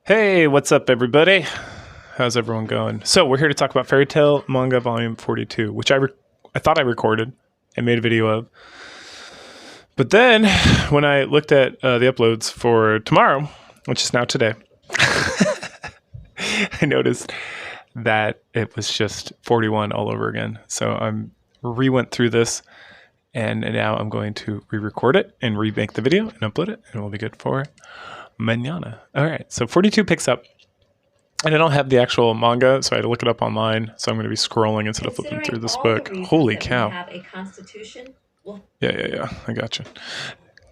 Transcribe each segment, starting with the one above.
Hey, what's up, everybody? How's everyone going? So we're here to talk about Fairy Tail Manga Volume 42, which I thought I recorded and made a video of. But then when I looked at the uploads for tomorrow, which is now today, I noticed that it was just 41 all over again. So I re-went through this, and now I'm going to re-record it and remake the video and upload it, and we'll be good for mañana. All right, so 42 picks up, and I don't have the actual manga, so I had to look it up online. So I'm going to be scrolling instead of flipping through this book. Holy cow! Have a constitution. Yeah. I gotcha.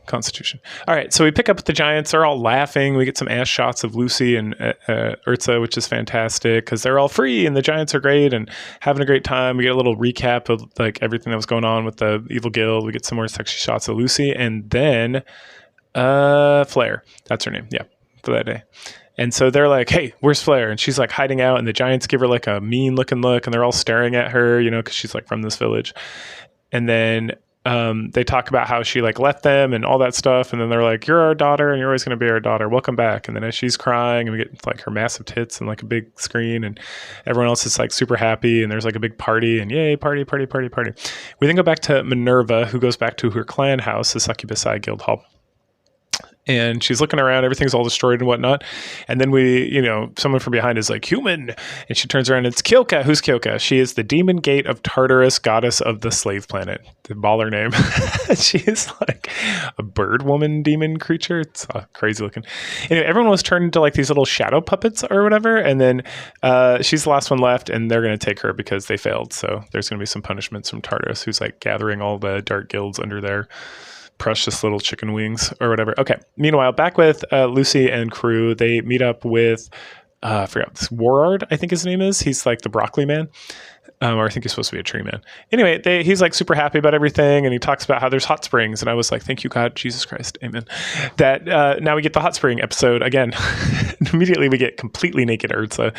Constitution. All right, so we pick up with the giants. They're all laughing. We get some ass shots of Lucy and Urza, which is fantastic because they're all free and the giants are great and having a great time. We get a little recap of like everything that was going on with the evil guild. We get some more sexy shots of Lucy, and then Flare. That's her name. Yeah, for that day. And so they're like, hey, where's Flare? And she's like hiding out, and the giants give her like a mean looking look, and they're all staring at her, you know, because she's like from this village. And then they talk about how she like left them and all that stuff. And then they're like, you're our daughter and you're always going to be our daughter. Welcome back. And then as she's crying, and we get like her massive tits and like a big screen, and everyone else is like super happy. And there's like a big party, and yay, party. We then go back to Minerva, who goes back to her clan house, the Succubus Guild Hall. And she's looking around, everything's all destroyed and whatnot. And then someone from behind is like, human. And she turns around, and it's Kyoka. Who's Kyoka? She is the demon gate of Tartarus, goddess of the slave planet. The baller name. She is like a bird woman demon creature. It's crazy looking. Anyway, everyone was turned into like these little shadow puppets or whatever. And then she's the last one left, and they're going to take her because they failed. So there's going to be some punishments from Tartarus, who's like gathering all the dark guilds under their precious little chicken wings or whatever. Okay. Meanwhile, back with Lucy and crew, they meet up with, I forgot, this Warard, I think his name is. He's like the broccoli man. Or I think he's supposed to be a tree man. Anyway, he's like super happy about everything, and he talks about how there's hot springs. And I was like, thank you, God, Jesus Christ, amen. That now we get the hot spring episode again. Immediately we get completely naked Urza,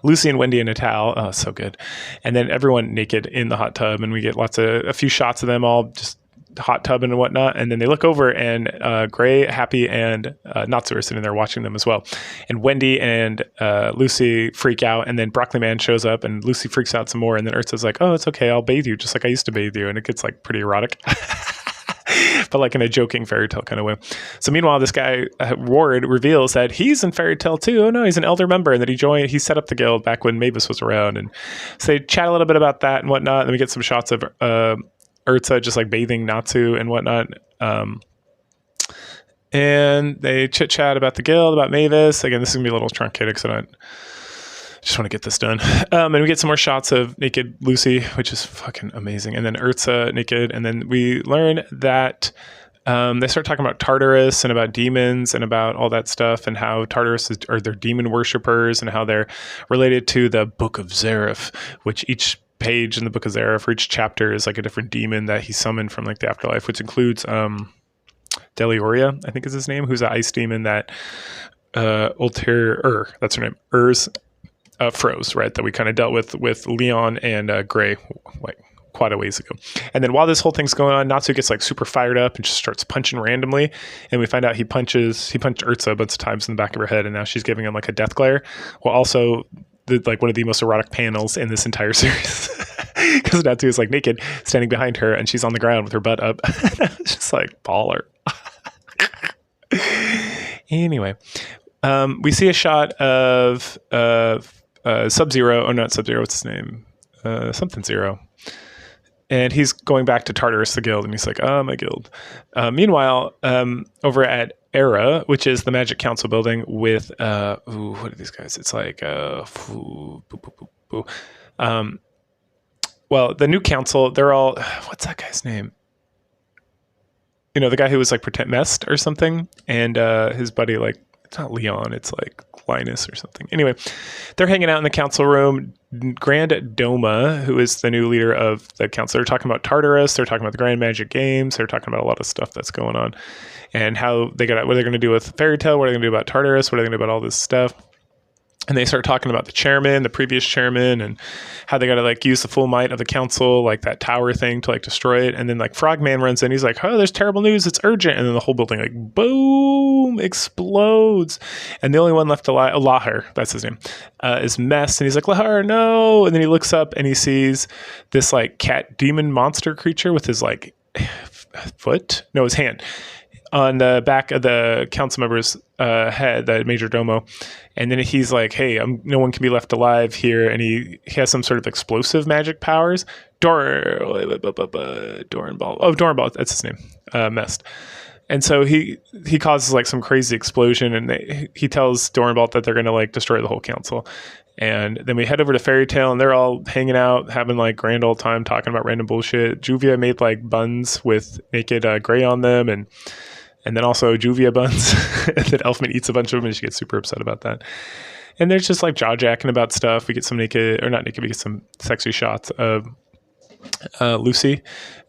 Lucy and Wendy and Natal. Oh, so good. And then everyone naked in the hot tub, and we get a few shots of them all just hot tubbing and whatnot. And then they look over, and Gray, Happy, and Natsu are sitting there watching them as well. And Wendy and Lucy freak out, and then Broccoli Man shows up, and Lucy freaks out some more. And then Ursa's like, oh, it's okay, I'll bathe you just like I used to bathe you. And it gets like pretty erotic. But like in a joking fairy tale kind of way. So meanwhile, this guy, Ward, reveals that he's in fairy tale too. Oh no, he's an elder member, and that he set up the guild back when Mavis was around. And so they chat a little bit about that and whatnot. And then we get some shots of Urza just like bathing Natsu and whatnot. And they chit chat about the guild, about Mavis. Again, this is gonna be a little truncated because I just want to get this done. And we get some more shots of naked Lucy, which is fucking amazing. And then Urza naked. And then we learn that they start talking about Tartarus and about demons and about all that stuff, and how Tartarus are their demon worshippers, and how they're related to the Book of Zareth, which each page in the Book of Zareth for each chapter is like a different demon that he summoned from like the afterlife, which includes Delioria, I think is his name, who's an ice demon that that's her name, froze, right, that we kind of dealt with Leon and Gray like quite a ways ago. And then while this whole thing's going on, Natsu gets like super fired up and just starts punching randomly, and we find out he punched Urza a bunch of times in the back of her head, and now she's giving him like a death glare, while also like one of the most erotic panels in this entire series, because Natsu is like naked standing behind her, and she's on the ground with her butt up. It's just like baller. Anyway, we see a shot of Sub-Zero. Oh, not Sub-Zero. What's his name? Something Zero. And he's going back to Tartarus, the guild, and he's like, oh, my guild. Meanwhile, over at Era, which is the Magic Council building with, what are these guys? It's like, well, the new council, they're all, what's that guy's name? You know, the guy who was like pretend Mest or something, and his buddy, like, it's not Leon, it's like Linus or something. Anyway, they're hanging out in the council room. Grand Doma, who is the new leader of the council, they're talking about Tartarus, they're talking about the Grand Magic Games, they're talking about a lot of stuff that's going on, and how what they're going to do with Fairy Tail, what are they going to do about Tartarus, what are they going to do about all this stuff. And they start talking about the chairman, the previous chairman, and how they got to like use the full might of the council, like that tower thing, to like destroy it. And then like Frogman runs in, he's like, "Oh, there's terrible news! It's urgent!" And then the whole building like boom explodes. And the only one left alive, Lahar, that's his name, is Mess. And he's like, "Lahar, no!" And then he looks up and he sees this like cat demon monster creature with his like his hand on the back of the council member's head, the major domo. And then he's like, "Hey, no one can be left alive here." And he has some sort of explosive magic powers. Doranball. Oh, Doranball, that's his name. Mest. And so he causes like some crazy explosion, and he tells Doranball that they're going to like destroy the whole council. And then we head over to Fairy Tale, and they're all hanging out, having like grand old time, talking about random bullshit. Juvia made like buns with naked Gray on them, and then also Juvia buns. And then Elfman eats a bunch of them, and she gets super upset about that. And there's just like jaw-jacking about stuff. We get some naked, or not naked, we get some sexy shots of Lucy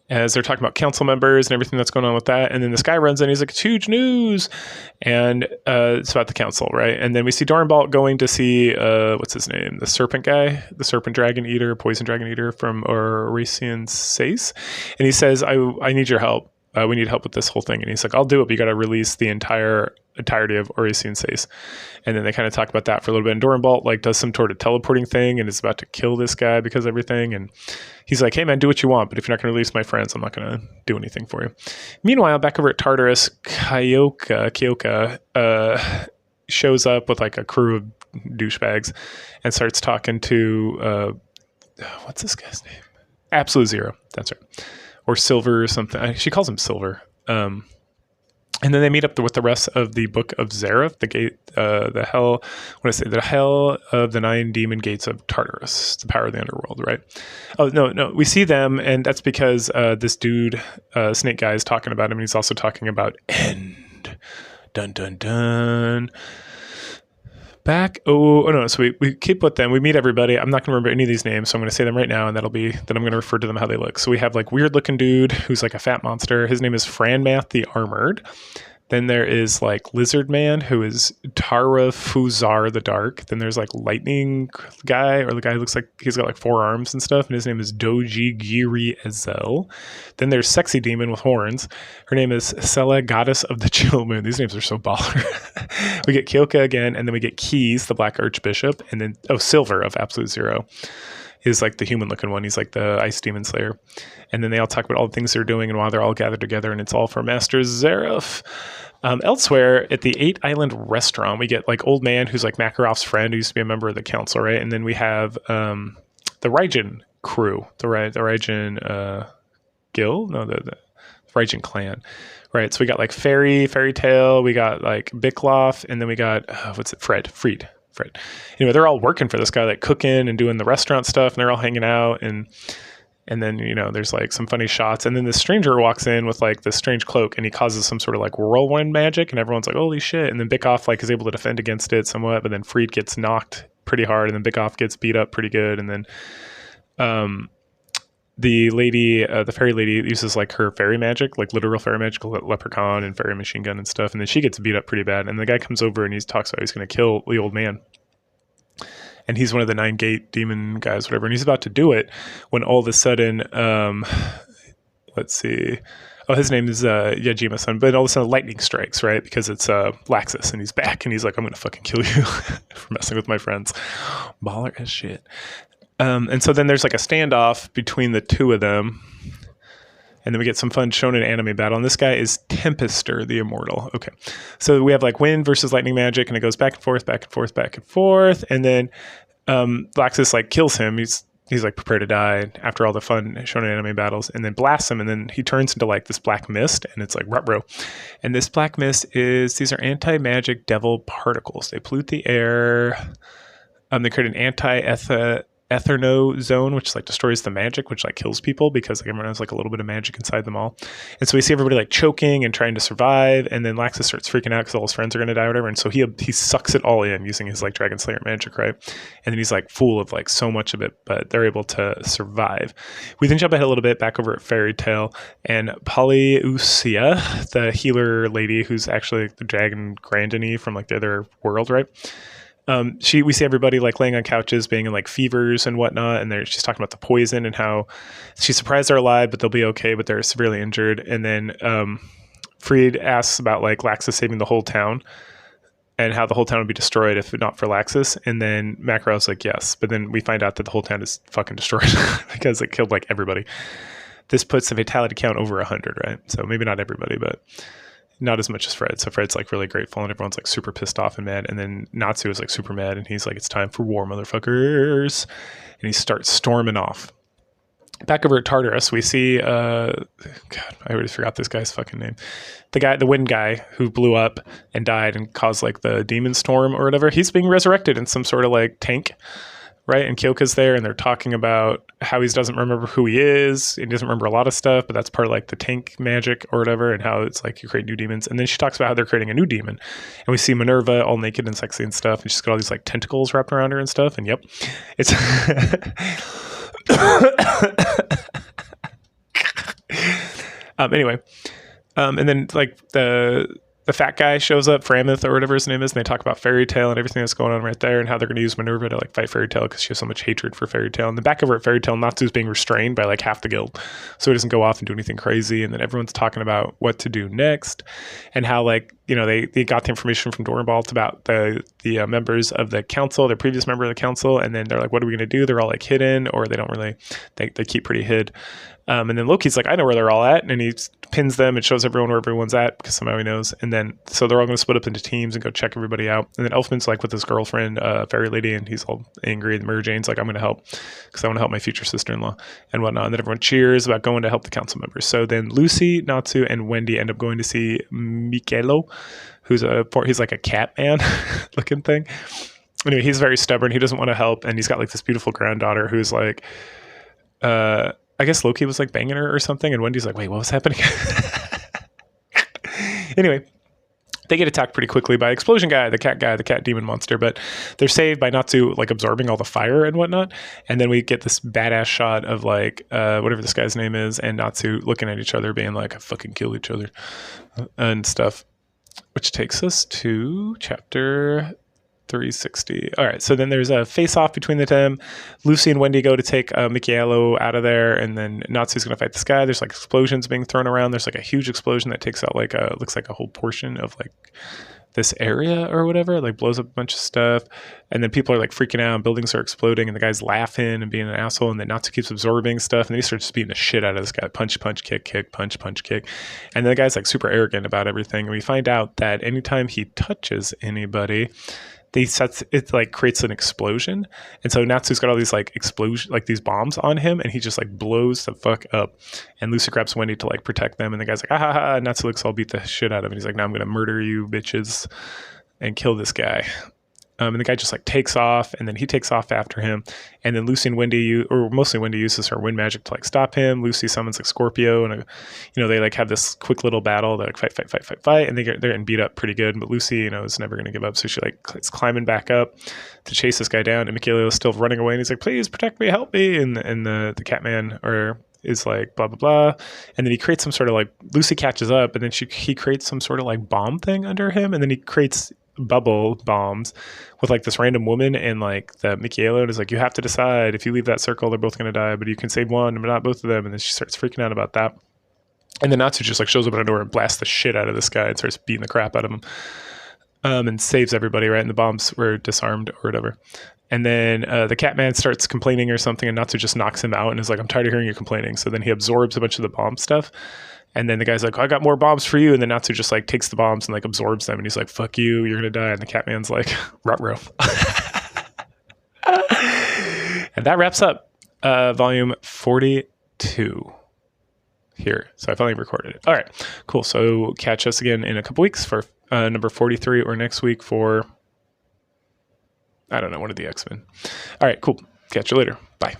as they're talking about council members and everything that's going on with that. And then this guy runs in, he's like, "It's huge news." And it's about the council, right? And then we see Doranball going to see, what's his name? The serpent guy, the serpent dragon eater, poison dragon eater from Oresian Sace. And he says, I need your help. We need help with this whole thing. And he's like, "I'll do it, but you got to release the entirety of Oresian Sace." And then they kind of talk about that for a little bit. And Doranball like does some sort of teleporting thing and is about to kill this guy because of everything. And he's like, "Hey man, do what you want, but if you're not going to release my friends, I'm not going to do anything for you." Meanwhile, back over at Tartarus, Kyoka shows up with like a crew of douchebags and starts talking to what's this guy's name? Absolute Zero. That's right. Or Silver or something. She calls him Silver. And then they meet up with the rest of the Book of Zareth, the gate, the hell of the 9 demon gates of Tartarus, the power of the underworld, right? Oh, no. We see them, and that's because this dude, Snake Guy, is talking about him, and he's also talking about End. Dun, dun, dun. So we keep with them. We meet everybody. I'm not going to remember any of these names, so I'm going to say them right now, and I'm going to refer to them how they look. So we have like weird looking dude who's like a fat monster. His name is Franmath the Armored. Then there is like Lizard Man, who is Tara Fuzar the Dark. Then there's like Lightning Guy, or the guy who looks like he's got like 4 arms and stuff, and his name is Doji Giri Ezel. Then there's Sexy Demon with horns. Her name is Sela, Goddess of the Chill Moon. These names are so baller. We get Kyoka again, and then we get Keys, the Black Archbishop, and then Silver of Absolute Zero. He's like the human looking one. He's like the Ice Demon Slayer. And then they all talk about all the things they're doing and why they're all gathered together, and it's all for Master Zareth. Elsewhere at the 8 Island restaurant, we get like old man who's like Makarov's friend who used to be a member of the council, right? And then we have the Raijin crew, the Raijin guild, no, the Raijin clan, right? So we got like Fairy Tale, we got like Bikloff, and then we got Fried. Anyway, they're all working for this guy, like cooking and doing the restaurant stuff, and they're all hanging out, and then, there's like some funny shots, and then this stranger walks in with like this strange cloak, and he causes some sort of like whirlwind magic, and everyone's like, "Holy shit!" And then Bikoff like is able to defend against it somewhat, but then Fried gets knocked pretty hard, and then Bikoff gets beat up pretty good, and then the fairy lady uses like her fairy magic, like literal fairy magic, leprechaun and fairy machine gun and stuff, and then she gets beat up pretty bad, and the guy comes over and he talks about he's going to kill the old man, and he's one of the 9 gate demon guys, whatever, and he's about to do it when all of a sudden let's see, his name is Yajima-san, but all of a sudden lightning strikes, right? Because it's Laxus, and he's back, and he's like, "I'm going to fucking kill you for messing with my friends." Baller as shit. And so then there's like a standoff between the two of them, and then we get some fun shonen anime battle, and this guy is Tempester the Immortal. Okay, so we have like wind versus lightning magic, and it goes back and forth, and then Laxus like kills him. He's like prepared to die after all the fun shonen anime battles, and then blasts him, and then he turns into like this black mist, and it's like ruh-roh. And this black mist these are anti-magic devil particles. They pollute the air. They create an Etherno zone, which like destroys the magic, which like kills people because like everyone has like a little bit of magic inside them all. And so we see everybody like choking and trying to survive, and then Laxus starts freaking out because all his friends are going to die or whatever, and so he sucks it all in using his like Dragon Slayer magic, right? And then he's like full of like so much of it, but they're able to survive. We then jump ahead a little bit back over at Fairy Tale, and Polyusia, the healer lady who's actually the dragon Grandony from like the other world, right? We see everybody like laying on couches, being in like fevers and whatnot, and she's talking about the poison and how she's surprised they're alive, but they'll be okay, but they're severely injured. And then Freed asks about like Laxus saving the whole town and how the whole town would be destroyed if not for Laxus. And then Makarev's like, yes, but then we find out that the whole town is fucking destroyed because it killed like everybody. This puts the fatality count over 100, right? So maybe not everybody, but not as much as Fred. So Fred's like really grateful and everyone's like super pissed off and mad. And then Natsu is like super mad and he's like, it's time for war, motherfuckers. And he starts storming off. Back over at Tartarus, we see, God, I already forgot this guy's fucking name. The wind guy who blew up and died and caused like the demon storm or whatever. He's being resurrected in some sort of like tank, right? And Kyoka's there and they're talking about how he doesn't remember who he is. He doesn't remember a lot of stuff, but that's part of like the tank magic or whatever, and how it's like you create new demons. And then she talks about how they're creating a new demon. And we see Minerva all naked and sexy and stuff. And she's got all these like tentacles wrapped around her and stuff. And yep, it's... Anyway, and then like the fat guy shows up, Framith or whatever his name is, and they talk about Fairy Tail and everything that's going on right there and how they're going to use Minerva to like fight Fairy Tail because she has so much hatred for Fairy Tail. And the back over at Fairy Tail, Natsu's being restrained by like half the guild so he doesn't go off and do anything crazy. And then everyone's talking about what to do next and how like, you know, they got the information from Dornbalt about the members of the council, their previous member of the council, and then they're like, what are we going to do? They're all like hidden, or they don't really, they keep pretty hid. And then Loki's like, I know where they're all at. And he pins them and shows everyone where everyone's at because somehow he knows. And then, so they're all going to split up into teams and go check everybody out. And then Elfman's like with his girlfriend, Fairy Lady, and he's all angry. And Mary Jane's like, I'm going to help because I want to help my future sister-in-law and whatnot. And then everyone cheers about going to help the council members. So then Lucy, Natsu, and Wendy end up going to see Michelo, who's he's like a cat man looking thing. Anyway, he's very stubborn. He doesn't want to help. And he's got like this beautiful granddaughter who's like, I guess Loki was like banging her or something. And Wendy's like, wait, what was happening? Anyway, they get attacked pretty quickly by Explosion Guy, the cat demon monster. But they're saved by Natsu like absorbing all the fire and whatnot. And then we get this badass shot of like, whatever this guy's name is, and Natsu looking at each other being like, I fucking kill each other and stuff. Which takes us to chapter 360. All right, so then there's a face-off between the them. Lucy and Wendy go to take Michielo out of there, and then Natsu's going to fight this guy. There's like explosions being thrown around. There's like a huge explosion that takes out like looks like a whole portion of like this area or whatever. It like blows up a bunch of stuff, and then people are like freaking out. And buildings are exploding, and the guy's laughing and being an asshole. And then Natsu keeps absorbing stuff, and then he starts beating the shit out of this guy. Punch, punch, kick, kick, punch, punch, kick. And then the guy's like super arrogant about everything. And we find out that anytime he touches anybody, it like creates an explosion. And so Natsu's got all these like explosion, like these bombs on him, and he just like blows the fuck up. And Lucy grabs Wendy to like protect them, and the guy's like, ah ha ha. And Natsu looks all beat the shit out of him. He's like, now I'm gonna murder you bitches and kill this guy. And the guy just like takes off, and then he takes off after him. And then Lucy and Wendy, or mostly Wendy, uses her wind magic to like stop him. Lucy summons like Scorpio, and they like have this quick little battle. They like fight, and they're getting beat up pretty good. But Lucy, is never going to give up, so she like is climbing back up to chase this guy down. And Michele is still running away, and he's like, "Please protect me, help me!" And the Catman is like blah blah blah, and then he creates some sort of like Lucy catches up, and then he creates some sort of like bomb thing under him, and then he creates bubble bombs with like this random woman and like the Michele, and is like, you have to decide, if you leave that circle they're both going to die, but you can save one but not both of them. And then she starts freaking out about that, and then Natsu just like shows up at a door and blasts the shit out of this guy and starts beating the crap out of him, and saves everybody, right? And the bombs were disarmed or whatever. And then the Catman starts complaining or something, and Natsu just knocks him out and is like, I'm tired of hearing you complaining. So then he absorbs a bunch of the bomb stuff. And then the guy's like, I got more bombs for you. And then Natsu just like takes the bombs and like absorbs them. And he's like, fuck you, you're going to die. And the Catman's like, ruh-roh. And that wraps up volume 42 here. So I finally recorded it. All right, cool. So catch us again in a couple weeks for number 43, or next week for, I don't know, one of the X-Men. All right, cool. Catch you later. Bye.